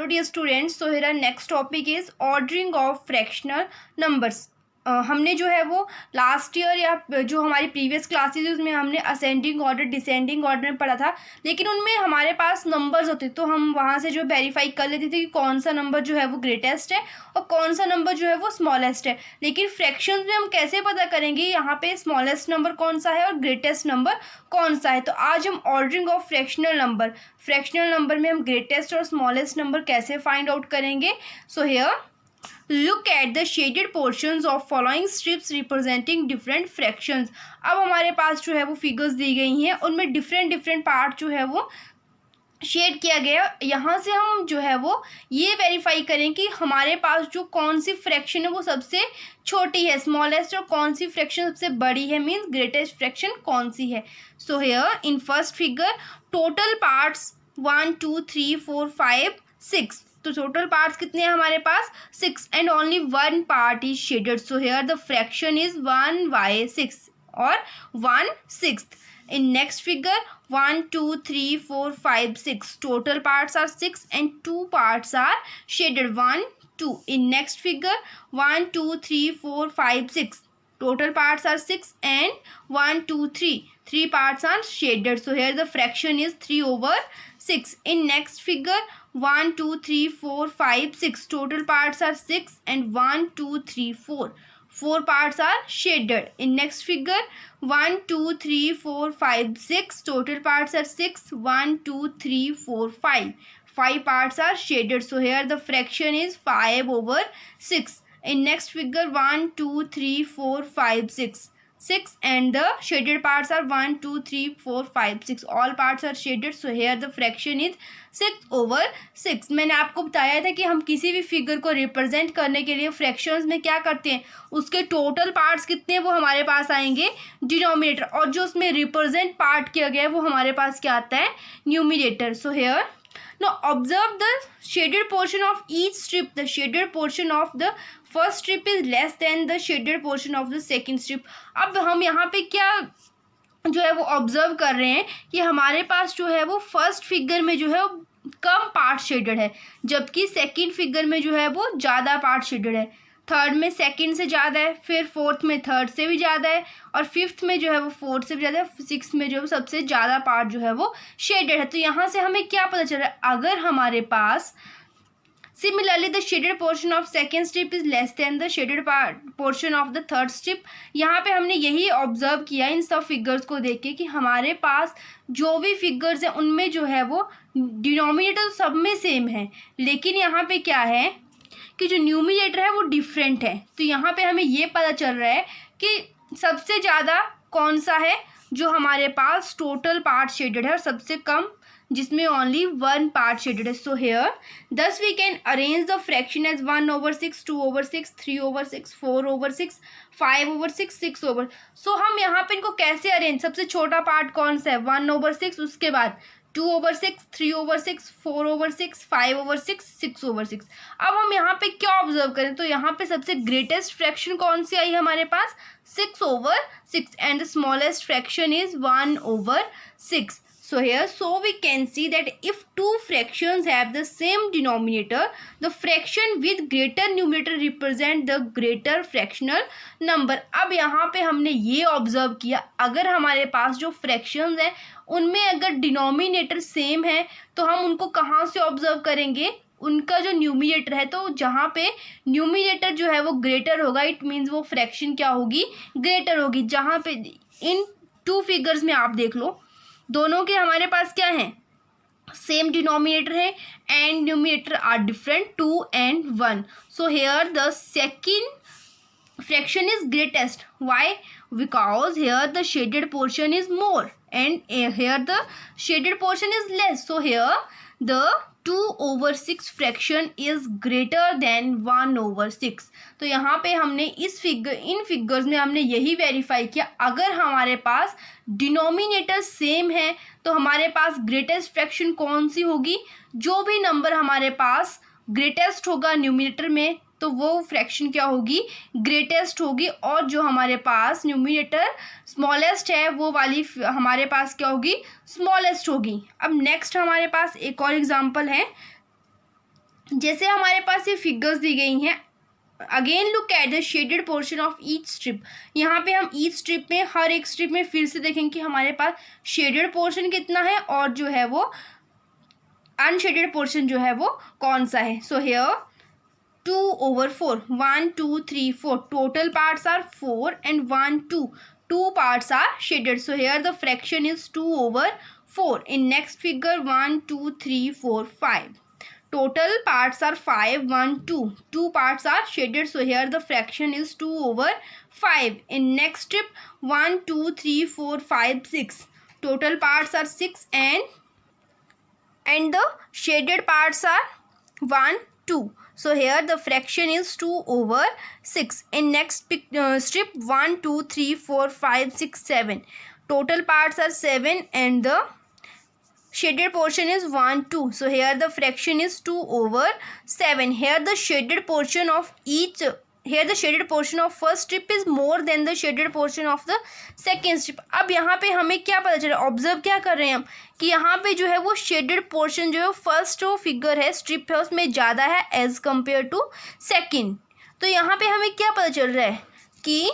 Hello dear students, so here our next topic is ordering of fractional numbers. हमने जो है वो last year या जो हमारी प्रीवियस क्लासेज उसमें हमने असेंडिंग ऑर्डर डिसेंडिंग ऑर्डर में पढ़ा था, लेकिन उनमें हमारे पास नंबर्स होते तो हम वहाँ से जो वेरीफाई कर लेते थे कि कौन सा नंबर जो है वो ग्रेटेस्ट है और कौन सा नंबर जो है वो स्मॉलेस्ट है। लेकिन फ्रैक्शंस में हम कैसे पता करेंगे यहाँ पे स्मॉलेस्ट नंबर कौन सा है और ग्रेटेस्ट नंबर कौन सा है। तो आज हम ऑर्डरिंग ऑफ फ्रैक्शनल नंबर में हम ग्रेटेस्ट और स्मॉलेस्ट नंबर कैसे फाइंड आउट करेंगे। So here look at the shaded portions of following strips representing different fractions. अब हमारे पास जो है वो फिगर्स दी गई हैं, उनमें डिफरेंट पार्ट जो है वो शेड किया गया। यहाँ से हम जो है वो ये वेरीफाई करें कि हमारे पास जो कौन सी फ्रैक्शन है वो सबसे छोटी है स्मॉलेस्ट और कौन सी फ्रैक्शन सबसे बड़ी है मीन्स ग्रेटेस्ट फ्रैक्शन कौन सी है। So here in first figure total parts 1 2 3 4 5 6। तो टोटल पार्ट्स कितने हैं हमारे पास 6 and only one part is shaded. So here the fraction is 1/6 और 1/6। In next figure 1 2 3 4 5 6 total parts are 6 and 2 parts are shaded 1 2. In next figure 1 2 3 4 5 6 total parts are 6 and 1 2 3 parts are shaded. So here the fraction is 3/6. In next figure 1 2 3 4 5 6 total parts are 6 and 1 2 3 4 parts are shaded. In next figure 1 2 3 4 5 6 total parts are 6 1 2 3 4 5 parts are shaded. So here the fraction is 5/6. In next figure 1 2 3 4 5 6 and the shaded parts are 1 2 3 4 5 6 all parts are shaded. So here the fraction is 6/6. मैंने आपको बताया था कि हम किसी भी figure को represent करने के लिए फ्रैक्शंस में क्या करते हैं, उसके टोटल पार्ट्स कितने वो हमारे पास आएंगे डिनोमिनेटर, और जो उसमें रिप्रेजेंट पार्ट किया गया है वो हमारे पास क्या आता है numerator. So here now observe the shaded portion of each strip. The shaded portion of the first strip is less than the shaded portion of the second strip. अब हम यहाँ पे क्या जो है वो ऑब्जर्व कर रहे हैं कि हमारे पास जो है वो फर्स्ट फिगर में जो है वो कम पार्ट शेडेड है, जबकि सेकंड फिगर में जो है वो ज़्यादा पार्ट शेडेड है, थर्ड में सेकंड से ज़्यादा है, फिर फोर्थ में थर्ड से भी ज़्यादा है, और फिफ्थ में जो है वो फोर्थ से भी ज़्यादा है, सिक्स्थ में जो है सबसे ज़्यादा पार्ट जो है वो शेडेड है. तो यहाँ से हमें क्या पता चल रहा है, अगर हमारे पास similarly the shaded portion of second strip is less than the shaded portion of the third strip. यहाँ पे हमने यही ऑब्जर्व किया इन सब फिगर्स को देख के कि हमारे पास जो भी फिगर्स हैं उनमें जो है वो डिनोमिनेटर सब में सेम है, लेकिन यहाँ पे क्या है कि जो न्यूमिनेटर है वो डिफरेंट है. तो यहाँ पे हमें ये पता चल रहा है कि सबसे ज़्यादा कौन सा है जो हमारे पास टोटल पार्ट शेडेड है और सबसे कम जिसमें ओनली वन पार्ट शेडेड है. So here thus we can arrange the fraction as 1/6 2/6 3/6 4/6 5/6 6/. सो हम यहाँ पे इनको कैसे अरेंज, सबसे छोटा पार्ट कौन सा है 1/6, उसके बाद 2/6 3/6 4/6 5/6 6/6. अब हम यहाँ पे क्या ऑब्जर्व करें, तो यहाँ पे सबसे ग्रेटेस्ट फ्रैक्शन कौन सी आई हमारे पास 6/6 and the smallest fraction is 1/6. So here we can see that if two fractions have the same denominator, the fraction with greater numerator represent the greater fractional number. अब यहाँ पे हमने ये ऑब्जर्व किया, अगर हमारे पास जो फ्रैक्शंस हैं उनमें अगर डिनोमिनेटर सेम है तो हम उनको कहाँ से ऑब्जर्व करेंगे, उनका जो न्यूमिनेटर है, तो जहाँ पे न्यूमिनेटर जो है वो ग्रेटर होगा इट मीन्स वो फ्रैक्शन क्या होगी ग्रेटर होगी. जहाँ पे इन टू फिगर्स में आप देख लो दोनों के हमारे पास क्या है सेम डिनोमिनेटर है and numerator are different 2 and 1. So here the second fraction is greatest. Why? Because here the shaded portion is more and here the shaded portion is less. So here the 2/6 fraction is greater than 1/6. तो यहाँ पे हमने इन figures में हमने यही verify किया, अगर हमारे पास डिनोमिनेटर सेम है तो हमारे पास ग्रेटेस्ट फ्रैक्शन कौन सी होगी, जो भी नंबर हमारे पास ग्रेटेस्ट होगा न्यूमिनेटर में तो वो फ्रैक्शन क्या होगी ग्रेटेस्ट होगी, और जो हमारे पास न्यूमिनेटर स्मॉलेस्ट है वो वाली हमारे पास क्या होगी स्मॉलेस्ट होगी. अब नेक्स्ट हमारे पास एक और एग्जांपल है जैसे हमारे पास ये फिगर्स दी गई हैं, again look at the shaded portion of each strip. यहाँ पे हम ईच स्ट्रिप में, हर एक स्ट्रिप में फिर से देखेंगे कि हमारे पास शेडेड पोर्शन कितना है और जो है वो अनशेडेड पोर्शन जो है वो कौन सा है। So here 2/4, 1 2 3 4, total parts are 4 and 1 2 parts are shaded. So here the fraction is 2/4. In next figure 1 2 3 4 5, total parts are 5 1 2 parts are shaded. So here the fraction is 2/5. In next strip 1 2 3 4 5 6, total parts are 6 and the shaded parts are 1 2. So here the fraction is 2/6. In next strip 1 2 3 4 5 6 7, total parts are 7 and the shaded portion is 1 2. So here the fraction is 2/7. Here the shaded portion of first strip is more than the shaded portion of the second strip. अब यहाँ पे हमें क्या पता चला, observe क्या कर रहे हैं हम कि यहाँ पे जो है वो शेडेड पोर्शन जो है फर्स्ट जो फिगर है स्ट्रिप है उसमें ज़्यादा है एज कम्पेयर टू सेकेंड। तो यहाँ पे हमें क्या पता चल रहा है कि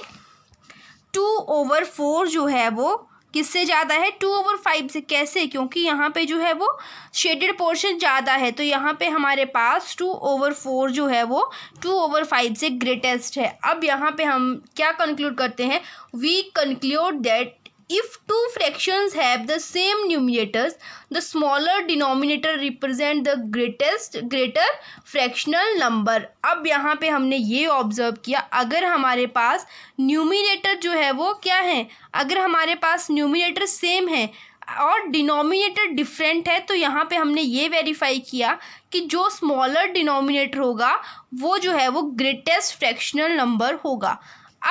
2/4 जो है वो किससे ज़्यादा है, 2/5 से। कैसे? क्योंकि यहाँ पे जो है वो शेडेड पोर्शन ज़्यादा है, तो यहाँ पे हमारे पास 2/4 जो है वो 2/5 से ग्रेटेस्ट है। अब यहाँ पे हम क्या कंक्लूड करते हैं, we conclude that if two fractions have the same numerators, the smaller denominator represent the greater fractional number. अब यहाँ पे हमने ये ऑब्जर्व किया, अगर हमारे पास न्यूमिनेटर जो है वो क्या है, अगर हमारे पास न्यूमिनेटर सेम है और डिनोमिनेटर डिफरेंट है, तो यहाँ पे हमने ये वेरीफाई किया कि जो स्मॉलर डिनोमिनेटर होगा वो जो है वो ग्रेटेस्ट फ्रैक्शनल नंबर होगा।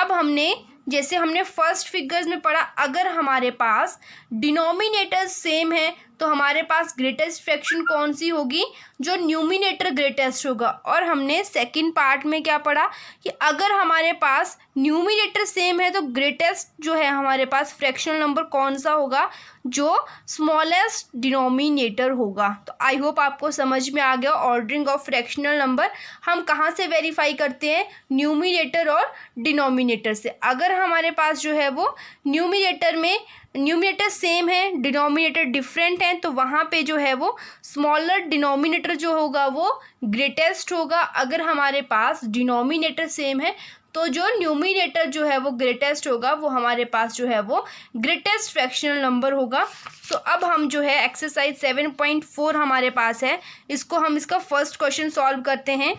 अब हमने जैसे हमने फर्स्ट फिगर्स में पढ़ा, अगर हमारे पास डिनोमिनेटर सेम है तो हमारे पास ग्रेटेस्ट फ्रैक्शन कौन सी होगी, जो न्यूमिनेटर ग्रेटेस्ट होगा। और हमने सेकंड पार्ट में क्या पढ़ा कि अगर हमारे पास न्यूमिनेटर सेम है तो ग्रेटेस्ट जो है हमारे पास फ्रैक्शनल नंबर कौन सा होगा, जो स्मॉलेस्ट डिनोमिनेटर होगा। तो आई होप आपको समझ में आ गया ऑर्डरिंग ऑफ फ्रैक्शनल नंबर हम कहाँ से वेरीफाई करते हैं, न्यूमिनेटर और डिनोमिनेटर से। अगर हमारे पास जो है वो न्यूमिनेटर सेम है, डिनोमिनेटर डिफरेंट है, तो वहाँ पे जो है वो स्मॉलर डिनोमिनेटर जो होगा वो ग्रेटेस्ट होगा। अगर हमारे पास डिनोमिनेटर सेम है तो जो न्यूमिनेटर जो है वो ग्रेटेस्ट होगा, वो हमारे पास जो है वो ग्रेटेस्ट फ्रैक्शनल नंबर होगा। तो अब हम जो है एक्सरसाइज 7.4 हमारे पास है, इसको हम इसका फर्स्ट क्वेश्चन सॉल्व करते हैं।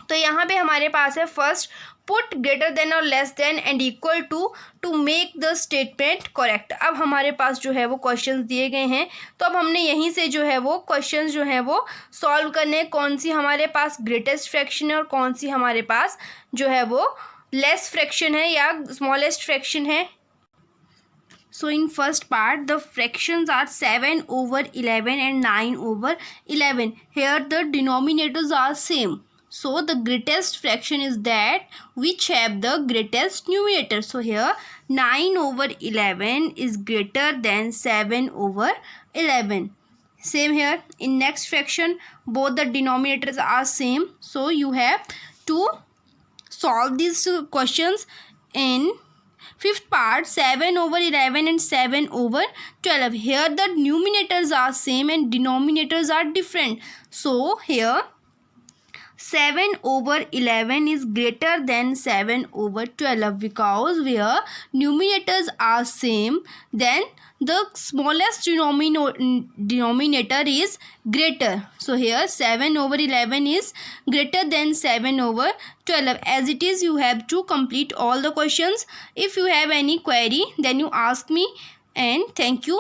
तो यहाँ पे हमारे पास है फर्स्ट, पुट ग्रेटर देन और less than and equal to make the statement correct. अब हमारे पास जो है वो क्वेश्चंस दिए गए हैं, तो अब हमने यहीं से जो है वो क्वेश्चंस जो है वो सॉल्व करने, कौन सी हमारे पास ग्रेटेस्ट फ्रैक्शन है और कौन सी हमारे पास जो है वो लेस फ्रैक्शन है या स्मॉलेस्ट फ्रैक्शन है। So in first part the fractions are 7/11 and 9/11. Here the denominators are same. So the greatest fraction is that which have the greatest numerator. So here 9/11 is greater than 7/11. Same here in next fraction both the denominators are same. So you have to solve these questions in fifth part 7/11 and 7/12. Here the numerators are same and denominators are different. So here 7/11 is greater than 7/12 because where numerators are same, then the smallest denominator is greater. So here 7/11 is greater than 7/12. As it is, you have to complete all the questions. If you have any query, then you ask me, and thank you.